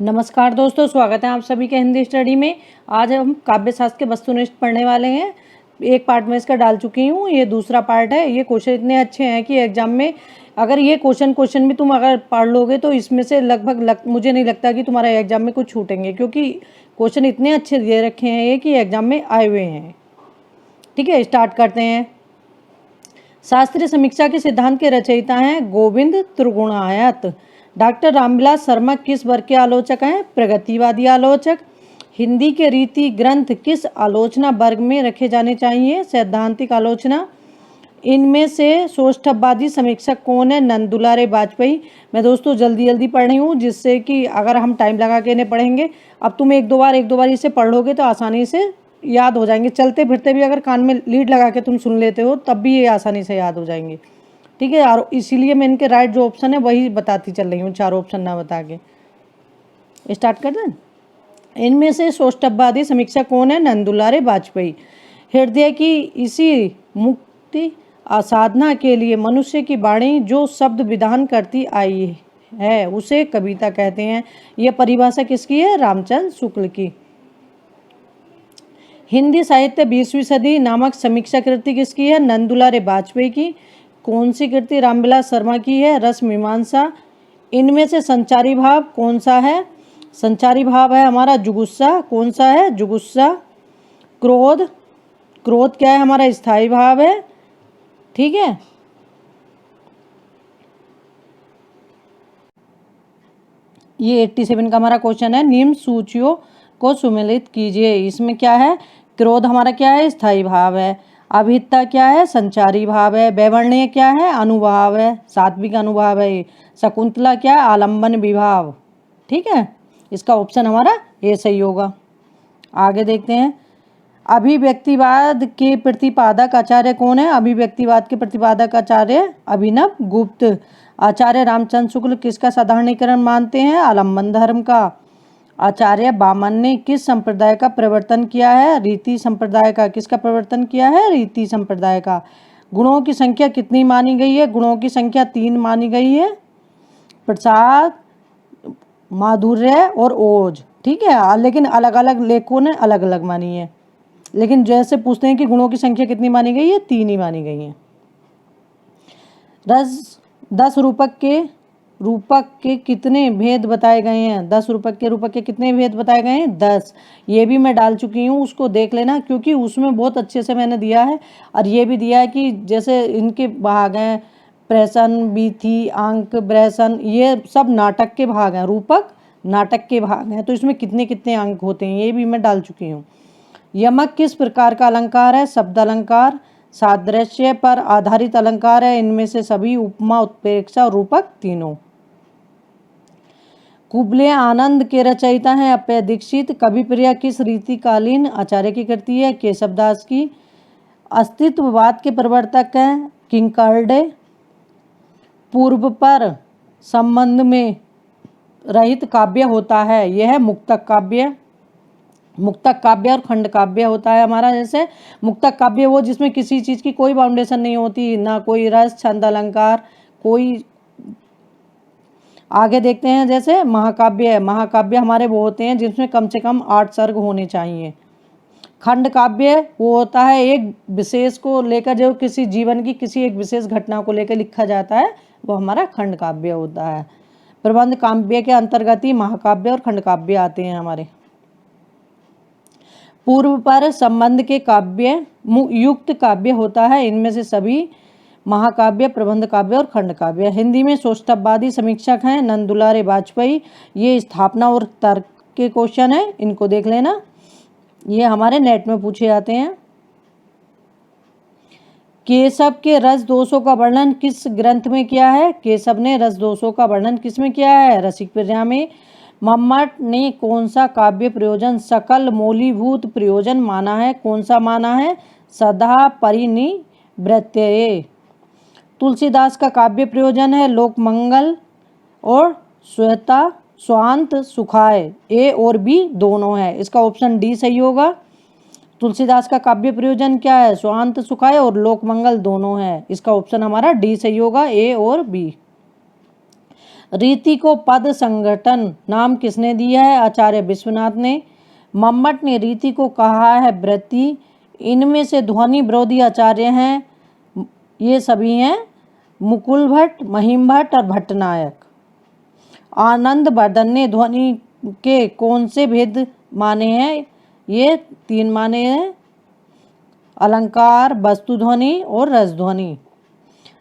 नमस्कार दोस्तों, स्वागत है आप सभी के हिंदी स्टडी में। आज हम काव्य शास्त्र के वस्तुनिष्ठ पढ़ने वाले हैं। एक पार्ट में इसका डाल चुकी हूँ, ये दूसरा पार्ट है। ये क्वेश्चन इतने अच्छे हैं कि एग्जाम में अगर ये क्वेश्चन भी तुम अगर पढ़ लोगे तो इसमें से लगभग मुझे नहीं लगता कि तुम्हारा एग्जाम में कुछ छूटेंगे, क्योंकि क्वेश्चन इतने अच्छे दे रखे हैं ये कि एग्जाम में आए हुए हैं। ठीक है, स्टार्ट करते हैं। शास्त्रीय समीक्षा के सिद्धांत के रचयिता हैं गोविंद त्रिगुणायत। डॉक्टर रामविलास शर्मा किस वर्ग के आलोचक हैं? प्रगतिवादी आलोचक। हिंदी के रीति ग्रंथ किस आलोचना वर्ग में रखे जाने चाहिए? सैद्धांतिक आलोचना। इनमें से सौष्ठववादी समीक्षक कौन है? नंदुलारे वाजपेयी। मैं दोस्तों जल्दी पढ़ रही हूँ, जिससे कि अगर हम टाइम लगा के इन्हें पढ़ेंगे, अब तुम एक दो बार इसे पढ़ लोगे तो आसानी से याद हो जाएंगे। चलते फिरते भी अगर कान में लीड लगा के तुम सुन लेते हो तब भी ये आसानी से याद हो जाएंगे। ठीक है, और इसीलिए मैं इनके राइट जो ऑप्शन है वही बताती चल रही हूँ, चार ऑप्शन ना बता के। स्टार्ट कर दें। इनमें से सौष्ठववादी समीक्षक कौन है? नंदुलारे वाजपेयी। हृदय की इसी मुक्ति साधना के लिए मनुष्य की वाणी जो शब्द विधान करती आई है उसे कविता कहते हैं। यह परिभाषा किसकी है? रामचंद्र शुक्ल की। हिंदी साहित्य 20वीं सदी नामक समीक्षा कृति किसकी है? नंदुलारे वाजपेयी की। कौन सी कृति रामविलास शर्मा की है? रस मीमांसा। इनमें से संचारी भाव कौन सा है? संचारी भाव है हमारा जुगुस्सा। कौन सा है? जुगुस्सा। क्रोध, क्रोध क्या है? हमारा स्थायी भाव है। ठीक है, ये 87 का हमारा क्वेश्चन है। निम्न सूचियों को सुमेलित कीजिए। इसमें क्या है? क्रोध हमारा क्या है? स्थायी भाव है। अभिहिता क्या है? संचारी भाव है। वैवर्ण्य क्या है? अनुभाव है, सात्विक अनुभाव है। शकुंतला क्या है? आलंबन विभाव। ठीक है, इसका ऑप्शन हमारा ये सही होगा। आगे देखते हैं। अभिव्यक्तिवाद के प्रतिपादक आचार्य कौन है? अभिव्यक्तिवाद के प्रतिपादक आचार्य अभिनव गुप्त। आचार्य रामचंद्र शुक्ल किसका साधारणीकरण मानते हैं? आलंबन धर्म का। आचार्य वामन ने किस संप्रदाय का प्रवर्तन किया है? रीति संप्रदाय का। किसका प्रवर्तन किया है? रीति संप्रदाय का। गुणों की संख्या कितनी मानी गई है? गुणों की संख्या 3 मानी गई है। प्रसाद, माधुर्य और ओज। ठीक है, लेकिन अलग अलग लेखकों ने अलग अलग मानी है। लेकिन जैसे पूछते हैं कि गुणों की संख्या कितनी मानी गई है? 3 ही मानी गई है। रस 10 रूपक के कितने भेद बताए गए हैं? 10 रूपक के कितने भेद बताए गए हैं? 10। ये भी मैं डाल चुकी हूँ, उसको देख लेना, क्योंकि उसमें बहुत अच्छे से मैंने दिया है। और ये भी दिया है कि जैसे इनके भाग हैं, प्रहसन, बीथी, अंक, ब्रहसन, ये सब नाटक के भाग हैं। रूपक नाटक के भाग हैं, तो इसमें कितने कितने अंक होते हैं ये भी मैं डाल चुकी हूँ। यमक किस प्रकार का अलंकार है? शब्द अलंकार। सादृश्य पर आधारित अलंकार है। इनमें से सभी उपमा, उत्प्रेक्षा और रूपक तीनों। कुबले आनंद के रचयिता हैं अप्पय दीक्षित। कविप्रिया किस रीतिकालीन आचार्य की कृति है? केशवदास की। अस्तित्ववाद के प्रवर्तक हैं किंकरडे। पूर्व पर संबंध में रहित काव्य होता है, यह है मुक्तक काव्य। मुक्तक काव्य और खंड काव्य होता है हमारा। जैसे मुक्तक काव्य वो जिसमें किसी चीज़ की कोई बाउंडेशन नहीं होती, ना कोई रस, छंद, अलंकार, कोई। आगे देखते हैं। जैसे महाकाव्य है, महाकाव्य हमारे वो होते हैं जिसमें कम से कम 8 सर्ग होने चाहिए। खंड काव्य वो होता है एक विशेष को लेकर, जो किसी जीवन की किसी एक विशेष घटना को लेकर लिखा जाता है, वो हमारा खंड काव्य होता है। प्रबंध काव्य के अंतर्गत ही महाकाव्य और खंड काव्य आते हैं हमारे। पूर्व पर संबंध के काव्य युक्त काव्य होता है। इनमें से सभी महाकाव्य, प्रबंध काव्य और खंड काव्य। हिंदी में सौष्ठववादी समीक्षक हैं नंदुलारे वाजपेयी। ये स्थापना और तर्क के क्वेश्चन है, इनको देख लेना, ये हमारे नेट में पूछे जाते हैं। केशव के रस दोषों का वर्णन किस ग्रंथ में किया है? केशव ने रस दोषों का वर्णन किस में किया है? रसिक प्रिया में। मम्मट ने कौन सा काव्य प्रयोजन सकल मूलीभूत प्रयोजन माना है? कौन सा माना है? सदा परिनिवृत्तये। तुलसीदास का काव्य प्रयोजन है लोकमंगल और स्वांत सुखाय। ए और बी दोनों है, इसका ऑप्शन डी सही होगा। तुलसीदास का काव्य प्रयोजन क्या है? स्वांत सुखाय और लोकमंगल दोनों है, इसका ऑप्शन हमारा डी सही होगा, ए और बी। रीति को पद संगठन नाम किसने दिया है? आचार्य विश्वनाथ ने। मम्मट ने रीति को कहा है वृत्ति। इनमें से ध्वनि विरोधी आचार्य हैं, ये सभी हैं मुकुल भट्ट, महिम भट्ट और भट्टनायक। आनंद वर्धन ने ध्वनि के कौन से भेद माने हैं? ये 3 माने हैं, अलंकार, वस्तु ध्वनि और रस ध्वनि।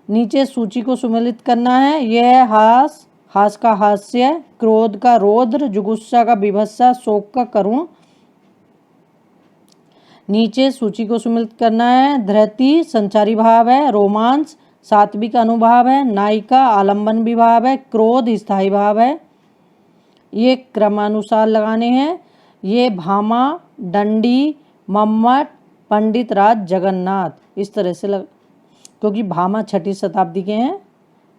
नीचे सूची को सुमेलित करना है। यह है हास, हास का हास्य, क्रोध का रौद्र, जुगुस्सा का विभत्सा, शोक का करुण। नीचे सूची को सुमेलित करना है। धृति संचारी भाव है, रोमांस सात्विक अनुभाव है, नायिका आलंबन विभाव है, क्रोध स्थायी भाव है। ये क्रमानुसार लगाने हैं। ये भामा, दंडी, मम्मट, पंडित राज जगन्नाथ, इस तरह से क्योंकि भामा 6वीं शताब्दी के हैं,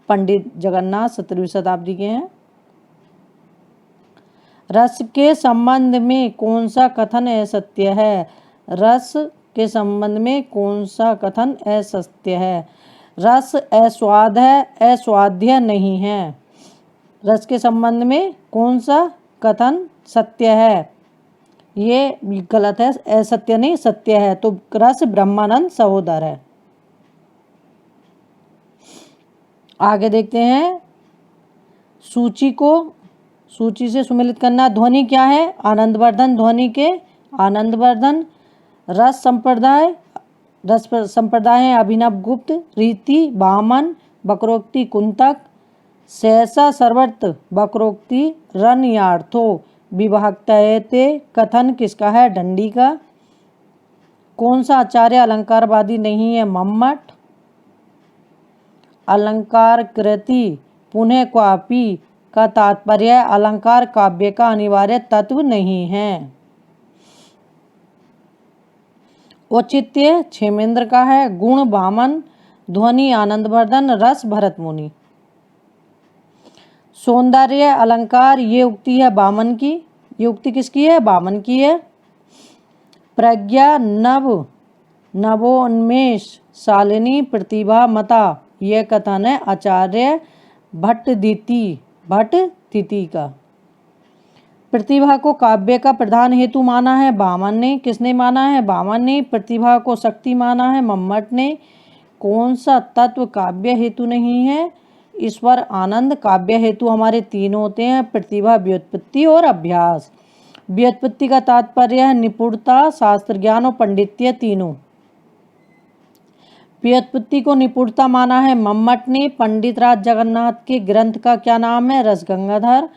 पंडित जगन्नाथ 17वीं शताब्दी के हैं। रस के संबंध में कौन सा कथन असत्य है? रस के संबंध में कौन सा कथन असत्य है? रस अस्वाद है, अस्वाद्य नहीं है। रस के संबंध में कौन सा कथन सत्य है? ये गलत है, असत्य नहीं सत्य है। तो रस ब्रह्मानंद सहोदर है। आगे देखते हैं। सूची से सुमेलित करना। ध्वनि क्या है? आनंदवर्धन ध्वनि के आनंदवर्धन। रस संप्रदाय है अभिनव गुप्त, रीति वामन, वक्रोक्ति कुंतक, सहसा सर्वत्र वक्रोक्ति रनयार्थो विभक्तयते। कथन किसका है? दंडी का। कौन सा आचार्य अलंकारवादी नहीं है? मम्मट। अलंकार कृति पुनः क्वापी का तात्पर्य अलंकार काव्य का अनिवार्य तत्व नहीं है। औचित्य क्षेमेंद्र का है, गुण वामन, ध्वनि आनंदवर्धन, रस भरत मुनि। सौंदर्य अलंकार ये उक्ति है वामन की। ये उक्ति किसकी है? वामन की है। प्रज्ञा नवोन्मेष शालिनी प्रतिभा मता, यह कथन है आचार्य भट्टदिति का। प्रतिभा को काव्य का प्रधान हेतु माना है वामन ने। किसने माना है? वामन ने। प्रतिभा को शक्ति माना है मम्मट ने। कौन सा तत्व काव्य हेतु नहीं है? ईश्वर आनंद। काव्य हेतु हमारे 3 होते हैं, प्रतिभा, व्युत्पत्ति और अभ्यास। व्युत्पत्ति का तात्पर्य है निपुणता, शास्त्र ज्ञान और पंडित्य तीनों। व्युत्पत्ति को निपुणता माना है मम्मट ने। पंडित राज जगन्नाथ के ग्रंथ का क्या नाम है? रसगंगाधर।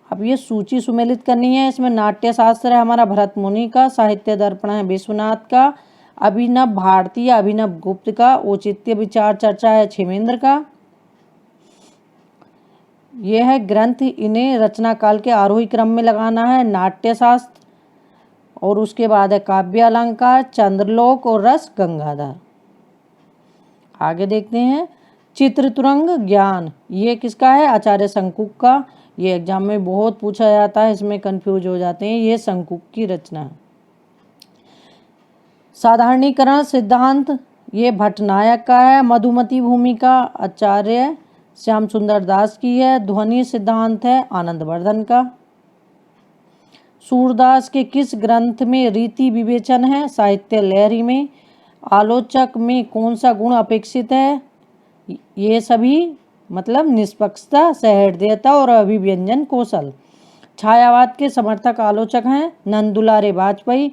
अब ये सूची सुमेलित करनी है। इसमें नाट्य शास्त्र है हमारा भरत मुनि का, साहित्य दर्पण है विश्वनाथ का, अभिनव भारती अभिनव गुप्त का, औचित्य विचार चर्चा है क्षेमेंद्र का। यह है ग्रंथ, इन्हें रचना काल के आरोही क्रम में लगाना है। नाट्य शास्त्र और उसके बाद है काव्य अलंकार, चंद्रलोक और रस गंगाधर। आगे देखते हैं। चित्रतुरंग ज्ञान ये किसका है? आचार्य शंकुक का। ये एग्जाम में बहुत पूछा जाता है, इसमें कंफ्यूज हो जाते हैं। ये शंकुक की रचना है। साधारणीकरण सिद्धांत ये भट्टनायक का है। मधुमती भूमिका आचार्य श्याम सुंदर दास की है। ध्वनि सिद्धांत है आनंदवर्धन का। सूरदास के किस ग्रंथ में रीति विवेचन है? साहित्य लहरी में। आलोचक में कौन सा गुण अपेक्षित है? ये सभी मतलब निष्पक्षता, सहृदयता और अभिव्यंजन कौशल। छायावाद के समर्थक आलोचक हैं नंदुलारे वाजपेयी।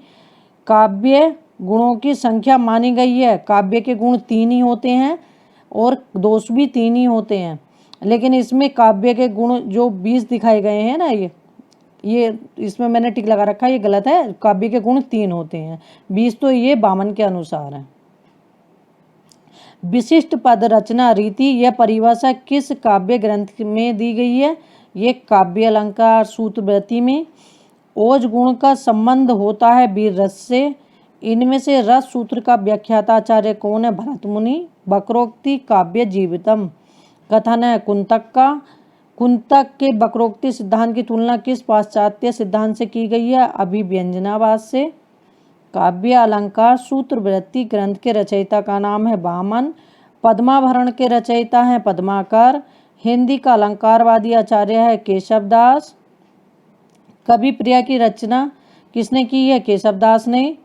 काव्य गुणों की संख्या मानी गई है। काव्य के गुण 3 ही होते हैं और दोष भी 3 ही होते हैं, लेकिन इसमें काव्य के गुण जो 20 दिखाए गए हैं ना, ये इसमें मैंने टिक लगा रखा है, ये गलत है। काव्य के गुण 3 होते हैं, 20 तो ये वामन के अनुसार है। विशिष्ट पद रचना रीति यह परिभाषा किस काव्य ग्रंथ में दी गई है? ये काव्य अलंकार सूत्रवृत्ति में। ओज गुण का संबंध होता है वीर रस से। इनमें से रस सूत्र का व्याख्याता आचार्य कौन है? भरत मुनि। वक्रोक्ति काव्य जीवितम कथन है कुंतक का। कुंतक के वक्रोक्ति सिद्धांत की तुलना किस पाश्चात्य सिद्धांत से की गई है? अभिव्यंजनावाद से। काव्य अलंकार सूत्रवृत्ति ग्रंथ के रचयिता का नाम है वामन। पद्माभरण के रचयिता हैं पद्माकर। हिंदी का अलंकारवादी आचार्य है केशव दास। कवि प्रिया की रचना किसने की है? केशव दास ने।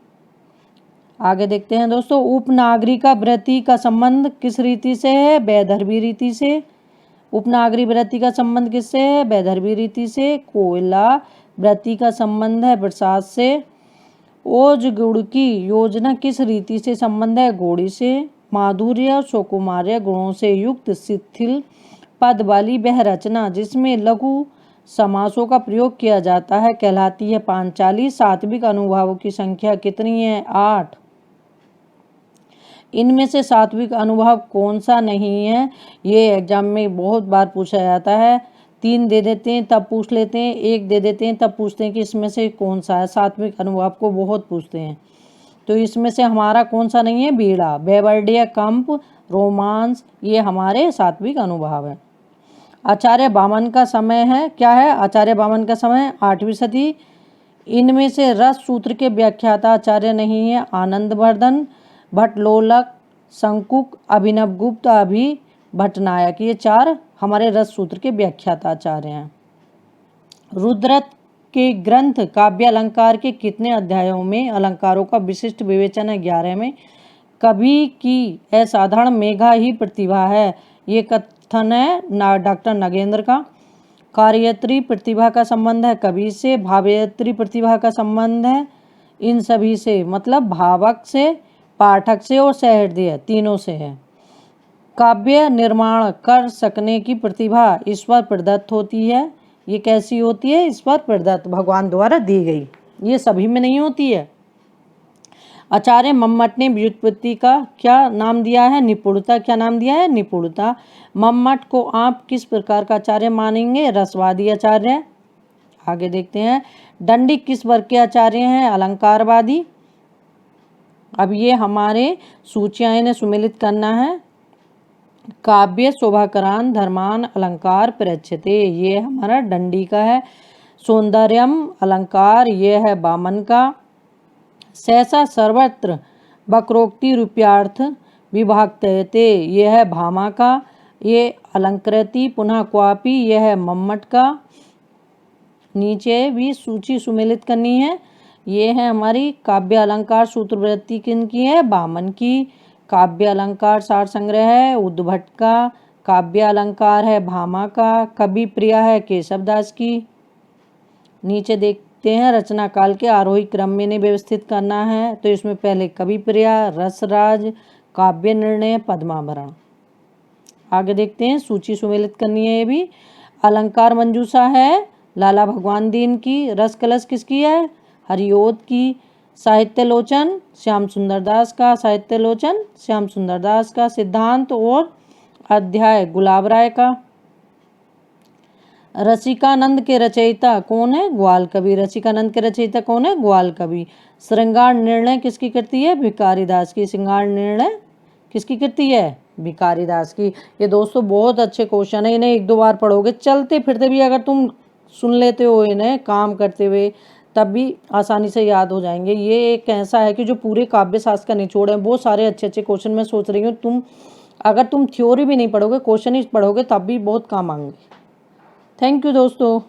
आगे देखते हैं दोस्तों, उपनागरिका वृत्ति का संबंध किस रीति से है? वैदर्भी रीति से। उपनागरी वृत्ति का संबंध किससे है? वैदर्भी रीति से। कोयला वृत्ति का संबंध है बरसात से। ओज गुण की योजना किस रीति से संबंध है? घोड़ी से। माधुर्य और सुकुमार्य गुणों से युक्त शिथिल पद वाली वह रचना जिसमें लघु समासों का प्रयोग किया जाता है कहलाती है पांचाली। सात्विक अनुभावों की संख्या कितनी है? 8। इनमें से सात्विक अनुभाव कौन सा नहीं है? ये एग्जाम में बहुत बार पूछा जाता है। 3 दे देते हैं तब पूछ लेते हैं, 1 दे देते हैं तब पूछते हैं कि इसमें से कौन सा है। सात्विक अनुभाव को बहुत पूछते हैं। तो इसमें से हमारा कौन सा नहीं है? बीड़ा, बेवर्डीय, कंप, रोमांस, ये हमारे सात्विक अनुभाव है। आचार्य वामन का समय है, क्या है? आचार्य वामन का समय 8वीं सदी। इनमें से रस सूत्र के व्याख्याता आचार्य नहीं है। आनंदवर्धन, भट्टलोलक, शंकुक, अभिनव गुप्त, भट्टनायक, ये 4 हमारे रस सूत्र के व्याख्याता आचार्य हैं। रुद्रत के ग्रंथ काव्य अलंकार के कितने अध्यायों में अलंकारों का विशिष्ट विवेचन है? 11 में। कवि की असाधारण मेघा ही प्रतिभा है, ये कथन है डॉक्टर नगेंद्र का। कार्यत्री प्रतिभा का संबंध है कवि से। भावयत्री प्रतिभा का संबंध है इन सभी से, मतलब भावक से, पाठक से और सहृदय, तीनों से है। काव्य निर्माण कर सकने की प्रतिभा ईश्वर प्रदत्त होती है। ये कैसी होती है? ईश्वर प्रदत्त, भगवान द्वारा दी गई। ये सभी में नहीं होती है। आचार्य मम्मट ने व्युत्पत्ति का क्या नाम दिया है? निपुणता। क्या नाम दिया है? निपुणता। मम्मट को आप किस प्रकार का आचार्य मानेंगे? रसवादी आचार्य। आगे देखते हैं, दंडिक किस वर्ग के आचार्य हैं? अलंकारवादी। अब ये हमारे सूचियां इन्हें सुमेलित करना है। काव्य शोभाकरान धर्मान अलंकार प्रयच्छते, ये हमारा दंडी का है। सौंदर्यम अलंकार, ये है वामन का। सहसा सर्वत्र वक्रोक्ति रूप्यार्थ विभागते, ये है भामा का। ये अलंकृति पुनः क्वापी, यह है मम्मट का। नीचे भी सूची सुमेलित करनी है। ये है हमारी काव्य अलंकार सूत्रवृत्ति किनकी है? वामन की। काव्य अलंकार सार संग्रह है उद्भट का। काव्य अलंकार है भामा का। कवि प्रिया है केशव दास की। नीचे देखते हैं, रचना काल के आरोही क्रम में इन्हें व्यवस्थित करना है। तो इसमें पहले कवि प्रिया, रसराज, काव्य निर्णय, पद्माभरण। आगे देखते हैं, सूची सुमेलित करनी है। ये भी अलंकार मंजूषा है लाला भगवान दीन की। रस कलश किसकी है? हरिओद की। साहित्य लोचन श्याम सुंदर दास का। साहित्य लोचन श्याम सुंदर दास का। सिद्धांत और अध्याय गुलाब राय का। रसिकानंद के रचयिता कौन है? ग्वाल कवि। रसिकानंद के रचयिता कौन है? ग्वाल कवि। श्रृंगार निर्णय किसकी कृति है? भिखारी दास की। श्रृंगार निर्णय किसकी कृति है? भिखारी दास की। ये दोस्तों बहुत अच्छे क्वेश्चन है, इन्हें 1-2 बार पढ़ोगे, चलते फिरते भी अगर तुम सुन लेते हो इन्हें काम करते हुए, तब भी आसानी से याद हो जाएंगे। ये एक ऐसा है कि जो पूरे काव्य शास्त्र का निचोड़ है। बहुत सारे अच्छे अच्छे क्वेश्चन मैं सोच रही हूँ अगर तुम थ्योरी भी नहीं पढ़ोगे, क्वेश्चन ही पढ़ोगे, तब भी बहुत काम आएंगे। थैंक यू दोस्तों।